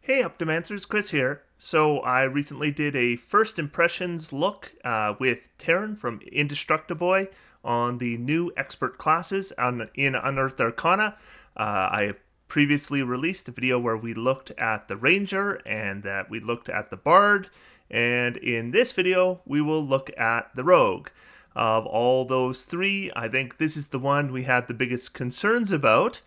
Hey, Optimancers, Chris here. So I recently did a first impressions look with Taryn from Indestructiboy on the new expert classes in Unearthed Arcana. I previously released a video where we looked at the Ranger and that we looked at the Bard, and in this video we will look at the Rogue. Of all those three, I think this is the one we had the biggest concerns about.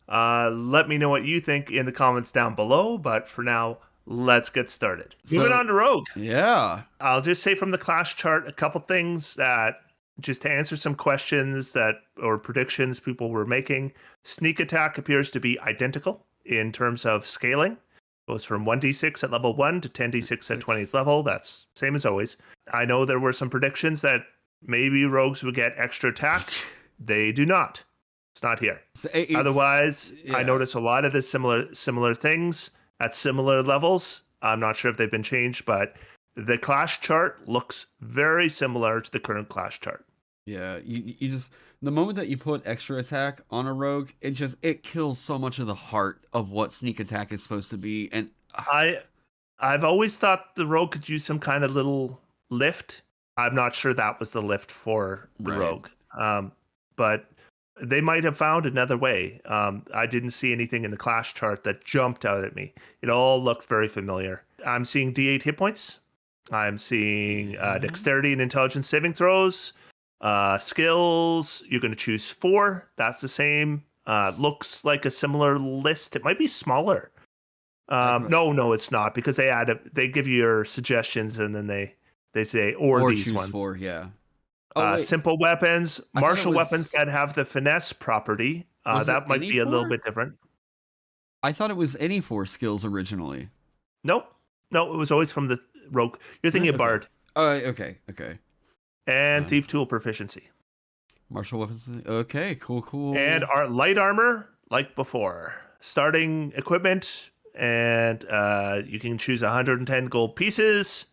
Let me know what you think in the comments down below, but for now, let's get started. Moving on to Rogue. Yeah. I'll just say from the class chart a couple things that just to answer some questions that or predictions people were making. Sneak attack appears to be identical in terms of scaling. Goes from 1d6 at level 1 to 10d6 at 20th level. That's same as always. I know there were some predictions that maybe rogues would get extra attack. They do not. It's not here. Otherwise, yeah. I notice a lot of the similar things at similar levels. I'm not sure if they've been changed, but the class chart looks very similar to the current class chart. Yeah, you just the moment that you put extra attack on a rogue, it kills so much of the heart of what sneak attack is supposed to be. And I've always thought the rogue could use some kind of little lift. I'm not sure that was the lift for the rogue, but they might have found another way. I didn't see anything in the class chart that jumped out at me. It all looked very familiar. I'm seeing D8 hit points. I'm seeing dexterity and intelligence saving throws. Skills, you're going to choose 4. That's the same. Looks like a similar list. It might be smaller. No, it's not, because they give you your suggestions and then they say or these choose ones. 4, yeah. Simple weapons, martial weapons that have the finesse property. That might be a little bit different. I thought it was any 4 skills originally. Nope. No, it was always from the rogue. You're thinking of Bard. Okay. And Thief Tool proficiency. Martial weapons. Okay, cool. And our light armor, like before. Starting equipment, and you can choose 110 gold pieces.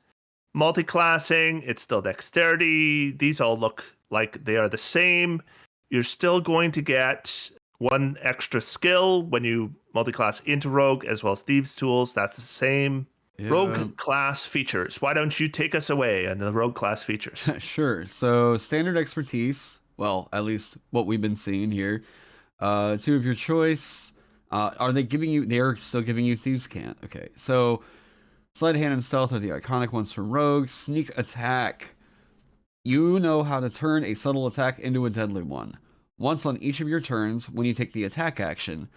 Multi-classing, it's still dexterity. These all look like they are the same. You're still going to get 1 extra skill when you multi-class into rogue, as well as thieves tools. That's the same. Yeah. Rogue class features. Why don't you take us away on the rogue class features? Sure. So standard expertise. Well, at least what we've been seeing here. 2 of your choice. Are they giving you? They are still giving you thieves' cant. Okay. So sleight of hand and stealth are the iconic ones for rogue. Sneak attack. You know how to turn a subtle attack into a deadly one. Once on each of your turns, when you take the attack action,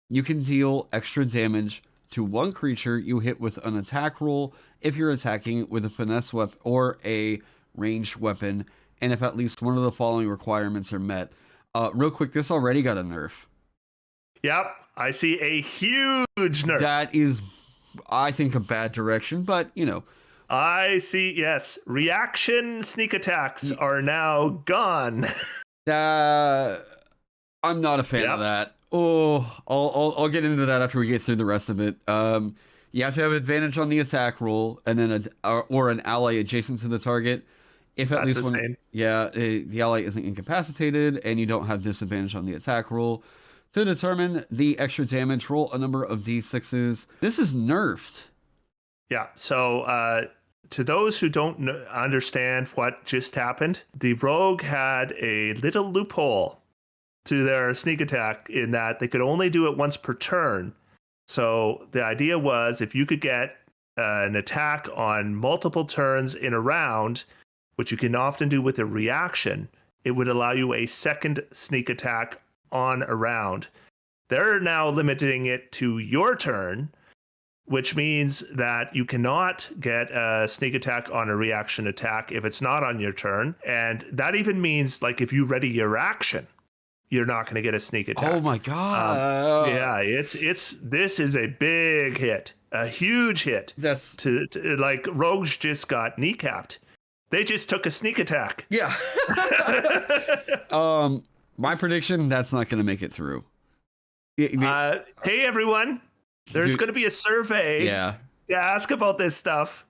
you can deal extra damage to 1 creature you hit with an attack roll if you're attacking with a finesse weapon or a ranged weapon, and if at least one of the following requirements are met. Real quick, this already got a nerf. Yep, I see a huge nerf. That is, I think, a bad direction, but, you know. I see, yes. Reaction sneak attacks are now gone. I'm not a fan of that. Oh, I'll get into that after we get through the rest of it. You have to have advantage on the attack roll, and then or an ally adjacent to the target. If at least one, the ally isn't incapacitated, and you don't have disadvantage on the attack roll. To determine the extra damage, roll a number of d6s. This is nerfed. Yeah. So to those who don't understand what just happened, the rogue had a little loophole to their sneak attack in that they could only do it once per turn. So the idea was if you could get an attack on multiple turns in a round, which you can often do with a reaction, it would allow you a second sneak attack on a round. They're now limiting it to your turn, which means that you cannot get a sneak attack on a reaction attack if it's not on your turn. And that even means, like, if you ready your action, you're not going to get a sneak attack. Oh my god! This is a big hit, a huge hit. That's to like rogues just got kneecapped. They just took a sneak attack. Yeah. My prediction: that's not going to make it through. Hey everyone, there's going to be a survey. To ask about this stuff.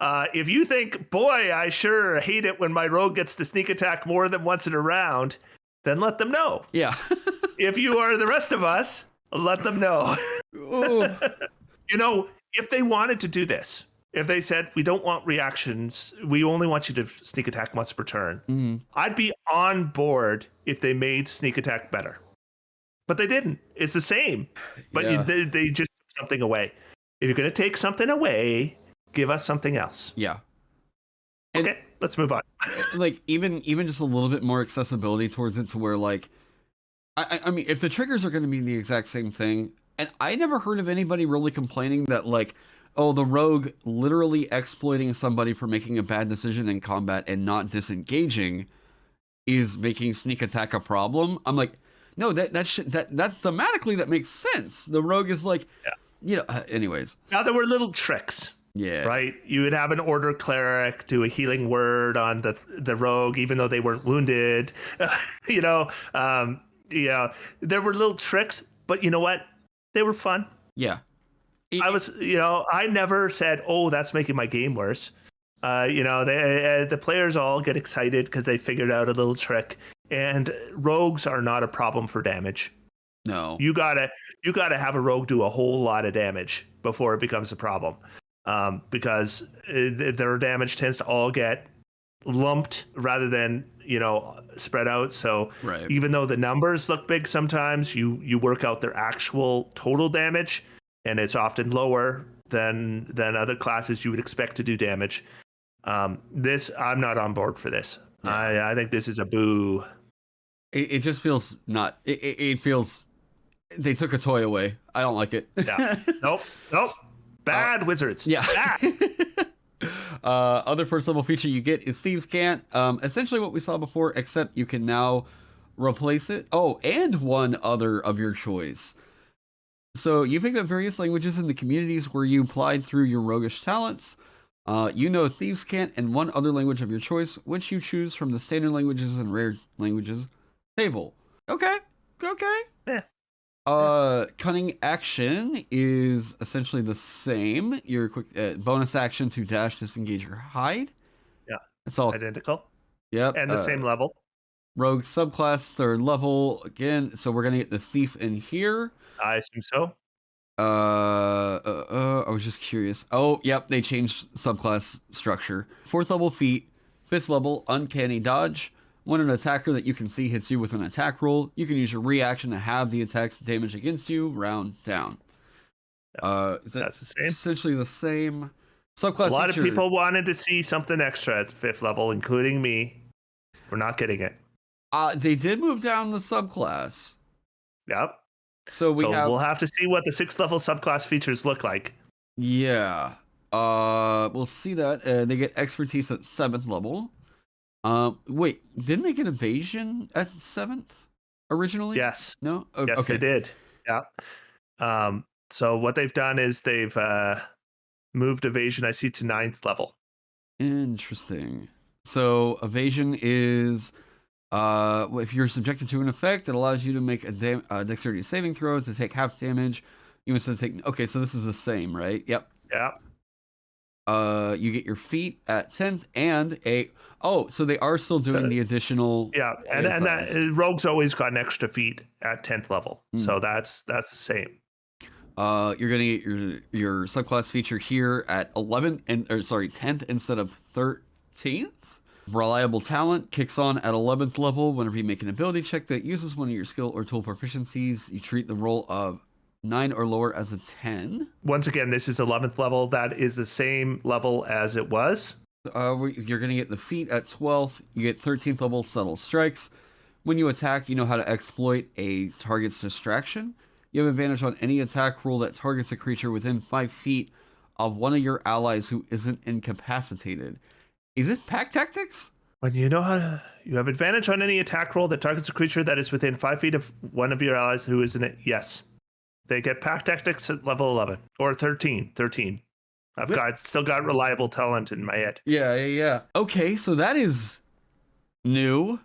If you think, boy, I sure hate it when my rogue gets to sneak attack more than once in a round, then let them know. Yeah. If you are the rest of us, let them know. If they wanted to do this, if they said, we don't want reactions, we only want you to sneak attack once per turn, I'd be on board if they made sneak attack better. But they didn't. It's the same. But they just took something away. If you're going to take something away, give us something else. Yeah. Okay, let's move on. Like, even just a little bit more accessibility towards it to where, like, I mean, if the triggers are going to be the exact same thing, and I never heard of anybody really complaining that, like, oh, the rogue literally exploiting somebody for making a bad decision in combat and not disengaging is making sneak attack a problem. I'm like, no, that thematically that makes sense. The rogue is like, anyways. Now there were little tricks. Yeah. Right. You would have an order cleric do a healing word on the rogue, even though they weren't wounded. There were little tricks, but you know what? They were fun. Yeah. I never said, oh, that's making my game worse. The players all get excited because they figured out a little trick, and rogues are not a problem for damage. No. You gotta have a rogue do a whole lot of damage before it becomes a problem. Because their damage tends to all get lumped rather than spread out. So even though the numbers look big, sometimes you work out their actual total damage, and it's often lower than other classes you would expect to do damage. I'm not on board for this. Yeah. I think this is a boo. It just feels not. It feels they took a toy away. I don't like it. Yeah. Nope. Bad wizards. Yeah. Bad. Other first level feature you get is Thieves' Cant. Essentially what we saw before, except you can now replace it. Oh, and one other of your choice. So you picked up various languages in the communities where you applied through your roguish talents. Thieves' Cant and one other language of your choice, which you choose from the standard languages and rare languages table. Okay. Yeah. Cunning action is essentially the same. Your quick bonus action to dash, disengage, or hide. Yeah, it's all identical. Yep, and the same level. Rogue subclass, 3rd level again. So we're gonna get the thief in here. I assume so. I was just curious. Oh, yep, they changed subclass structure. 4th level feat, 5th level uncanny dodge. When an attacker that you can see hits you with an attack roll, you can use your reaction to have the attack's damage against you round down. That's the same. Essentially the same. Subclass. A lot of people wanted to see something extra at the 5th level, including me. We're not getting it. They did move down the subclass. Yep. So we'll have to see what the 6th level subclass features look like. Yeah. We'll see that. They get expertise at 7th level. Wait, didn't they get evasion at 7th originally? Yes. No? Yes, okay. They did. Yeah. So what they've done is they've moved evasion, I see, to 9th level. Interesting. So evasion is if you're subjected to an effect that allows you to make a dexterity saving throw to take half damage, you must take. Okay, so this is the same, right? Yep. Yeah. You get your feat at 10th and so they are still doing the additional. Yeah, and that rogue's always got an extra feat at 10th level, so that's the same. You're gonna get your subclass feature here at 10th instead of 13th. Reliable talent kicks on at 11th level. Whenever you make an ability check that uses one of your skill or tool proficiencies, you treat the roll of 9 or lower as a 10. Once again, this is 11th level. That is the same level as it was. You're going to get the feat at 12th. You get 13th level subtle strikes. When you attack, you know how to exploit a target's distraction. You have advantage on any attack roll that targets a creature within 5 feet of one of your allies who isn't incapacitated. Is it pack tactics? When you have advantage on any attack roll that targets a creature that is within 5 feet of one of your allies who isn't it. Yes. They get pack tactics at level 11 or 13. I've still got reliable talent in my head. Yeah. Okay, so that is new.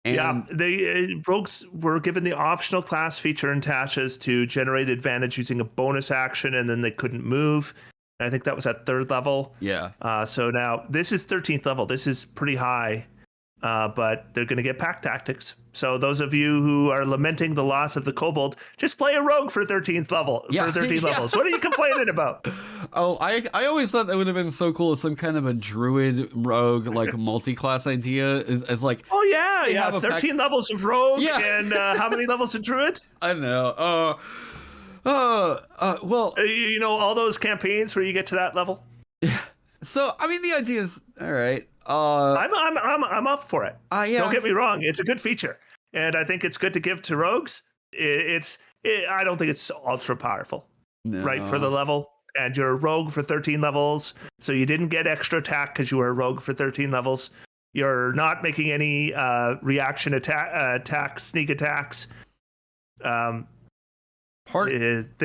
And they rogues were given the optional class feature in Tasha's to generate advantage using a bonus action, and then they couldn't move. I think that was at 3rd level. Yeah. So now this is 13th level. This is pretty high. but they're going to get pack tactics. So those of you who are lamenting the loss of the kobold, just play a rogue for 13th level. Yeah. For 13 levels. What are you complaining about? Oh, I always thought that would have been so cool as some kind of a druid rogue like multi-class idea. Is like, oh yeah, they yeah, have a 13 levels of rogue, Yeah. and how many levels of druid? I don't know. Well, You know, all those campaigns where you get to that level. so I mean, the idea is all right. I'm up for it. Yeah. Don't get me wrong; it's a good feature, and I think it's good to give to rogues. I don't think it's ultra powerful, No. right, for the level. And you're a rogue for 13 levels, so you didn't get extra attack because you were a rogue for 13 levels. You're not making any reaction attacks, sneak attacks. They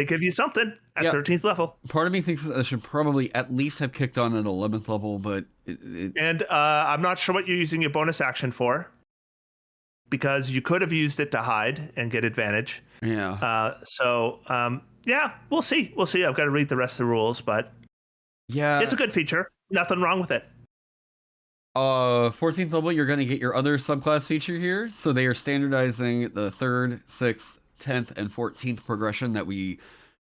give you something at 13th level. Part of me thinks that I should probably at least have kicked on at 11th level, but and I'm not sure what you're using your bonus action for, because you could have used it to hide and get advantage. Yeah. Yeah, we'll see. I've got to read the rest of the rules, but yeah, it's a good feature. Nothing wrong with it. 14th level, you're going to get your other subclass feature here. So they are standardizing the 3rd, 6th, 10th, and 14th progression that we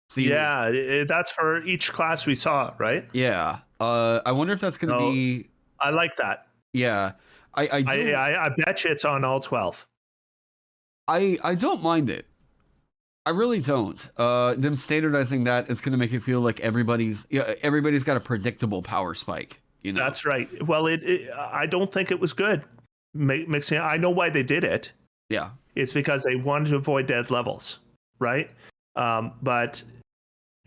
see. Yeah, that's for each class we saw, right? Yeah. I wonder if that's going to be. I like that. Yeah. I bet you it's on all 12. I don't mind it. I really don't. Them standardizing that, it's going to make it feel like everybody's got a predictable power spike. You know? That's right. Well, I don't think it was good mixing. I know why they did it. Yeah. It's because they wanted to avoid dead levels, right? But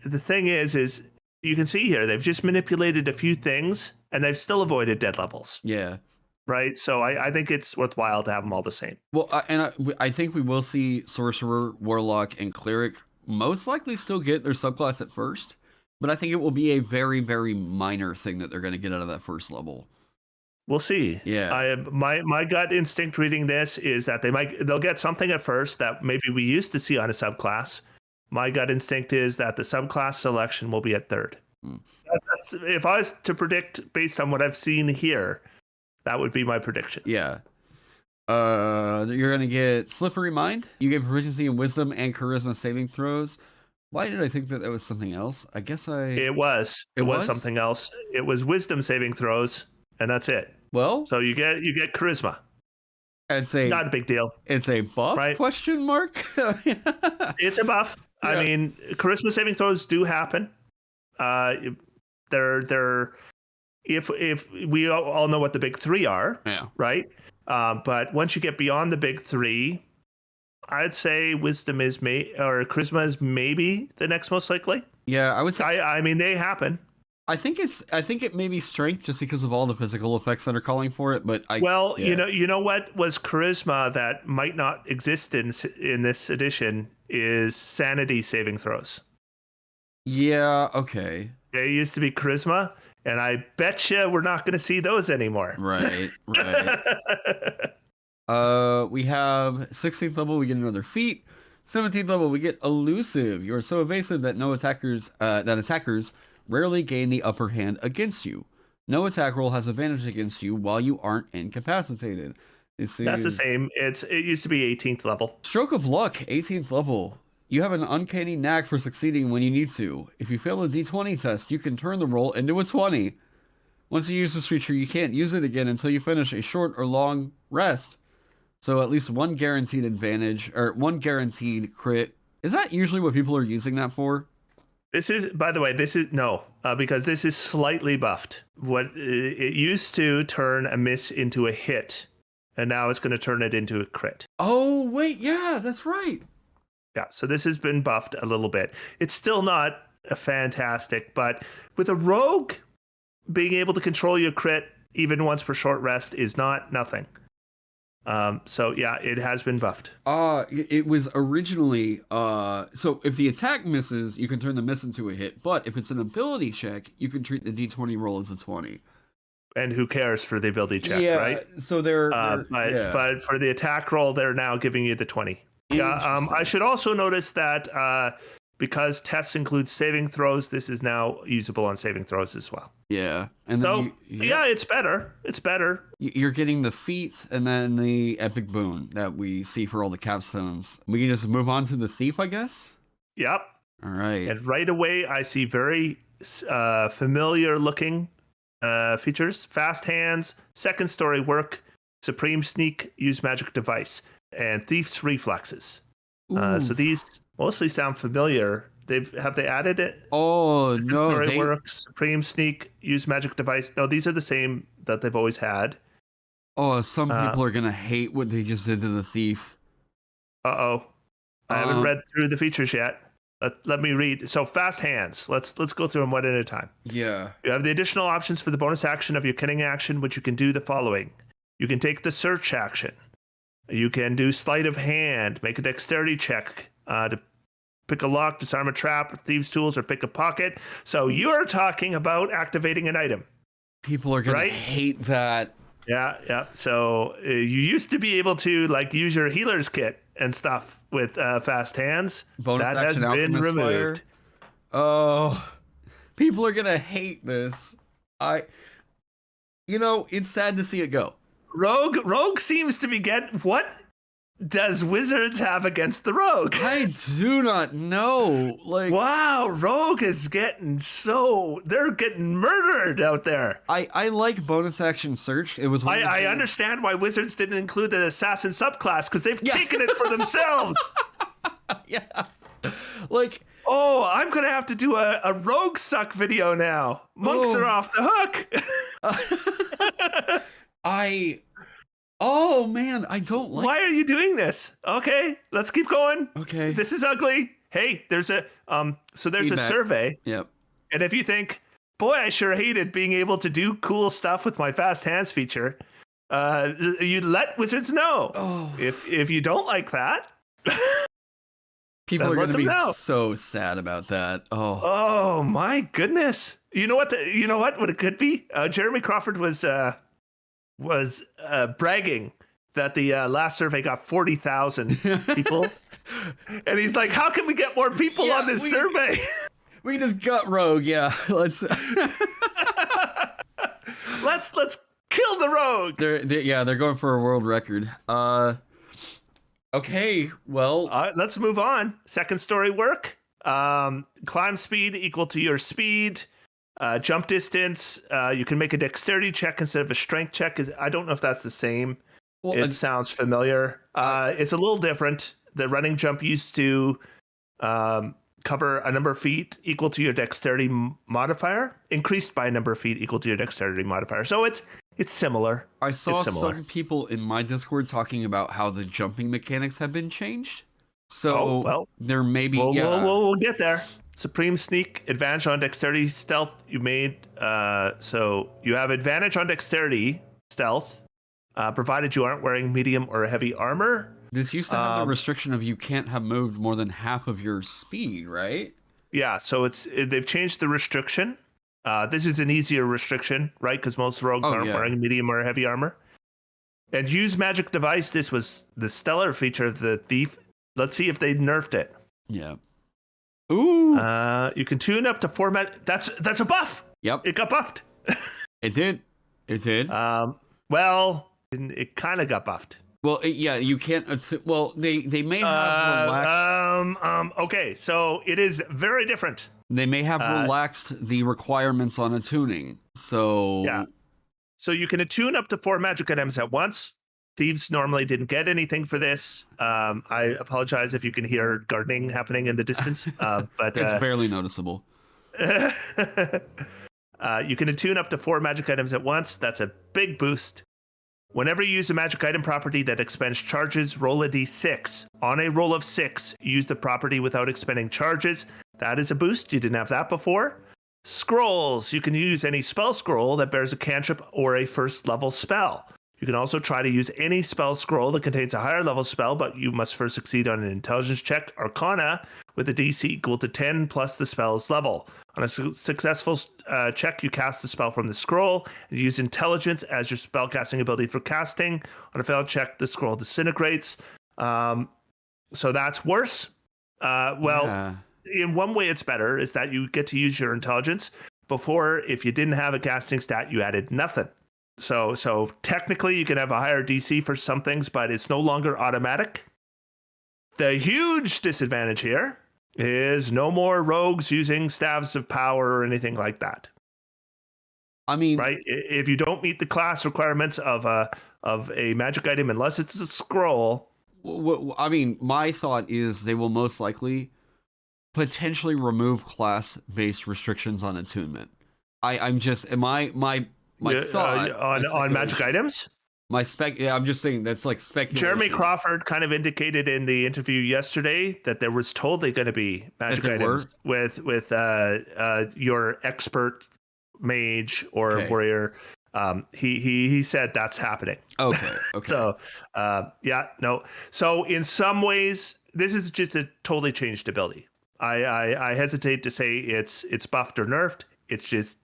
the thing is you can see here, they've just manipulated a few things and they've still avoided dead levels. Yeah. Right. So I think it's worthwhile to have them all the same. Well, I think we will see Sorcerer, Warlock, and Cleric most likely still get their subclass at first, but I think it will be a very, very minor thing that they're going to get out of that first level. We'll see. Yeah. My gut instinct reading this is that they'll get something at first that maybe we used to see on a subclass. My gut instinct is that the subclass selection will be at 3rd. If I was to predict based on what I've seen here, that would be my prediction. Yeah. You're going to get Slippery Mind. You get proficiency in Wisdom and Charisma saving throws. Why did I think that was something else? I guess It was something else. It was Wisdom saving throws, and that's it. Well, so you get Charisma. It's not a big deal. It's a buff? Right? Question mark? It's a buff. Yeah. I mean, Charisma saving throws do happen. They're if we all know what the big 3 are, right? But once you get beyond the big 3, I'd say Wisdom or Charisma is maybe the next most likely. Yeah, I would say. I mean, they happen. I think it may be Strength just because of all the physical effects that are calling for it. But you know what was Charisma that might not exist in this edition is Sanity saving throws. Yeah. Okay. They used to be Charisma. And I bet you we're not going to see those anymore. Right. We have 16th level, we get another feat. 17th level, we get Elusive. You're so evasive that attackers rarely gain the upper hand against you. No attack roll has advantage against you while you aren't incapacitated. That's the same. It used to be 18th level. Stroke of Luck, 18th level. You have an uncanny knack for succeeding when you need to. If you fail a d20 test, you can turn the roll into a 20. Once you use this feature, you can't use it again until you finish a short or long rest. So at least one guaranteed advantage, or one guaranteed crit. Is that usually what people are using that for? This is, by the way, because this is slightly buffed. What it used to turn a miss into a hit, and now it's going to turn it into a crit. Oh, wait, yeah, that's right. Yeah, so this has been buffed a little bit. It's still not fantastic, but with a rogue, being able to control your crit even once per short rest is not nothing. So yeah, it has been buffed. It was originally so if the attack misses, you can turn the miss into a hit, but if it's an ability check, you can treat the d20 roll as a 20. And who cares for the ability check, right? So but for the attack roll, they're now giving you the 20. Yeah. I should also notice that because tests include saving throws, this is now usable on saving throws as well. Yeah. And So, then yeah, it's better. It's better. You're getting the feat and then the epic boon that we see for all the capstones. We can just move on to the thief, I guess? Yep. All right. And right away, I see very familiar looking features. Fast hands, second story work, supreme sneak, use magic device, and thief's reflexes. So these mostly sound familiar. Have they added it? Oh, second no. story work, supreme sneak, use magic device. No, these are the same that they've always had. Oh, some people are going to hate what they just did to the thief. Uh-oh. I haven't read through the features yet. Let me read. So fast hands. Let's go through them one at a time. Yeah. You have the additional options for the bonus action of your cunning action, which you can do the following. You can take the search action. You can do sleight of hand, make a dexterity check to pick a lock, disarm a trap, thieves' tools, or pick a pocket. So you're talking about activating an item. People are going to hate that. Yeah. So you used to be able to use your healer's kit and stuff with fast hands. Bonus that action has been removed. Fire. Oh, people are going to hate this. It's sad to see it go. Rogue seems to be what does Wizards have against the Rogue? I do not know. Wow, Rogue is they're getting murdered out there. I like bonus action search. It was I understand why Wizards didn't include the assassin subclass because they've taken it for themselves. Yeah. Oh, I'm gonna have to do a Rogue suck video now. Monks are off the hook. Oh man, I don't like. Why are you doing this? Okay, let's keep going. Okay. This is ugly. Hey, there's a there's Feedback. a survey. Yep. And if you think, boy, I sure hated being able to do cool stuff with my fast hands feature, you let Wizards know. Oh. If you don't like that, people are going to be know. so sad about that. Oh my goodness. You know what it could be? Jeremy Crawford was bragging that the last survey got 40,000 people. And he's like, how can we get more people on this survey? We just got Rogue, yeah. Let's kill the Rogue. They're going for a world record. Okay, well, let's move on. Second story work. Climb speed equal to your speed. Jump distance. You can make a dexterity check instead of a strength check. I don't know if that's the same. Well, it sounds familiar. It's a little different. The running jump used to cover a number of feet equal to your dexterity modifier, increased by a number of feet equal to your dexterity modifier. So it's similar. I saw some people in my Discord talking about how the jumping mechanics have been changed. So there may be. We'll get there. Supreme sneak, advantage on dexterity, stealth. You made so you have advantage on dexterity, stealth, provided you aren't wearing medium or heavy armor. This used to have the restriction of you can't have moved more than half of your speed, right? Yeah, so they've changed the restriction. This is an easier restriction, right? Because most rogues aren't wearing medium or heavy armor. And use magic device. This was the stellar feature of the thief. Let's see if they nerfed it. Yeah. Ooh. You can tune up to format. That's a buff. Yep. It got buffed. It did. Well, it kind of got buffed. Well, you can't. They may have relaxed. Okay, so it is very different. They may have relaxed the requirements on attuning. So yeah. So you can attune up to 4 magic items at once. Thieves normally didn't get anything for this. I apologize if you can hear gardening happening in the distance, but it's barely noticeable. You can attune up to 4 magic items at once. That's a big boost. Whenever you use a magic item property that expends charges, roll a d6. On a roll of 6, use the property without expending charges. That is a boost. You didn't have that before. Scrolls. You can use any spell scroll that bears a cantrip or a first level spell. You can also try to use any spell scroll that contains a higher level spell, but you must first succeed on an intelligence check, Arcana, with a DC equal to 10 plus the spell's level. On a successful check, you cast the spell from the scroll and use intelligence as your spellcasting ability for casting. On a failed check, the scroll disintegrates. So that's worse. in one way it's better is that you get to use your intelligence. Before, if you didn't have a casting stat, you added nothing. So technically you can have a higher DC for some things, but it's no longer automatic. The huge disadvantage here is no more rogues using staves of power or anything like that. I mean, right? If you don't meet the class requirements of a magic item, unless it's a scroll. I mean, my thought is they will most likely potentially remove class-based restrictions on attunement. I'm just my thought on magic items. I'm just saying that's like speculation. Jeremy Crawford kind of indicated in the interview yesterday that there was totally going to be magic items with your expert mage or warrior. He said that's happening. Okay. So So in some ways, this is just a totally changed ability. I hesitate to say it's buffed or nerfed. It's just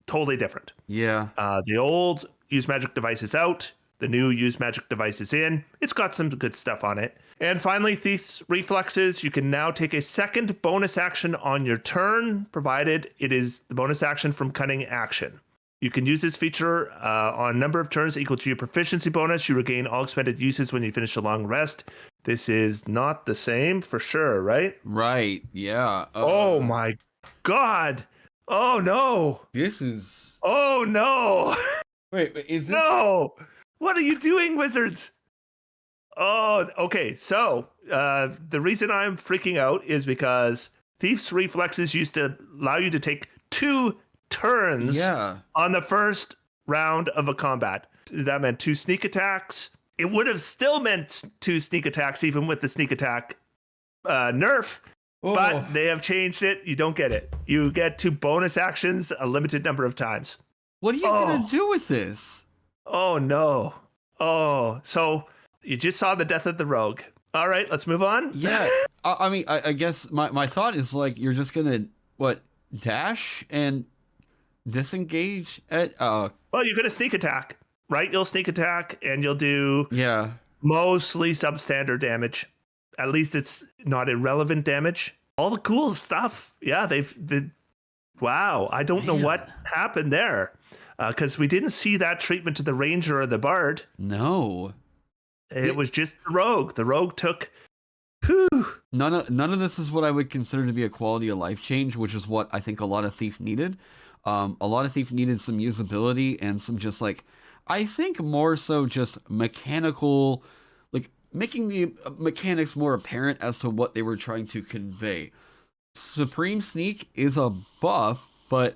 totally different. Yeah. The old use magic device is out. The new use magic device is in. It's got some good stuff on it. And finally, Thief's Reflexes. You can now take a second bonus action on your turn, provided it is the bonus action from cunning action. You can use this feature on a number of turns equal to your proficiency bonus. You regain all expended uses when you finish a long rest. This is not the same for sure, right? Right, yeah. Oh my God. Oh no. This is... Oh no. Wait, is this... No. What are you doing, wizards? Oh, okay. So the reason I'm freaking out is because Thief's Reflexes used to allow you to take 2 turns on the first round of a combat. That meant 2 sneak attacks. It would have still meant 2 sneak attacks, even with the sneak attack nerf. Oh. But they have changed it. You don't get it. You get 2 bonus actions a limited number of times. What are you going to do with this? Oh, no. Oh, so you just saw the death of the rogue. All right, let's move on. Yeah. I mean, I guess my thought is like, you're just going to, dash and disengage at... Well, you're going to sneak attack, right? You'll sneak attack and you'll do mostly substandard damage. At least it's not irrelevant damage. All the cool stuff. Yeah, wow, I don't know what happened there. Because we didn't see that treatment to the ranger or the bard. No. It was just the rogue. The rogue took... None of this is what I would consider to be a quality of life change, which is what I think a lot of Thief needed. A lot of Thief needed some usability and some just I think more so just mechanical, making the mechanics more apparent as to what they were trying to convey. Supreme Sneak is a buff, but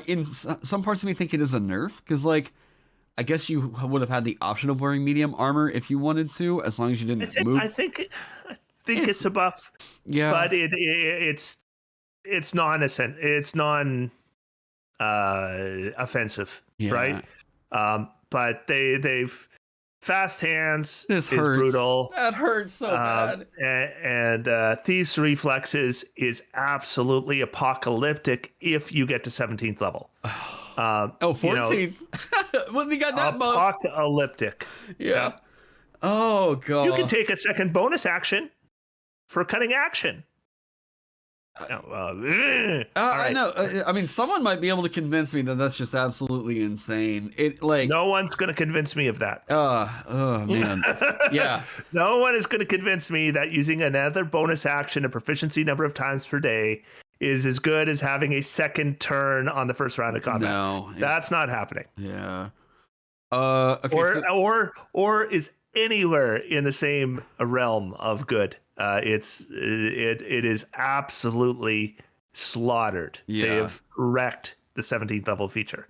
in some parts of me think it is a nerf, because I guess you would have had the option of wearing medium armor if you wanted to, as long as you didn't move. I think it's a buff. Yeah, but it's non-offensive, right? But they've fast hands this is hurts. Brutal. That hurts so bad. And Thief's Reflexes is absolutely apocalyptic if you get to 17th level. 14th. Well, we got that apocalyptic. Yeah. Oh god. You can take a second bonus action for cutting action. I know. I mean, someone might be able to convince me that that's just absolutely insane. No one's going to convince me of that. Oh man. Yeah. No one is going to convince me that using another bonus action a proficiency number of times per day is as good as having a second turn on the first round of combat. No, that's not happening. Yeah. Okay. Or is anywhere in the same realm of good. It is absolutely slaughtered. Yeah. They have wrecked the 17th level feature.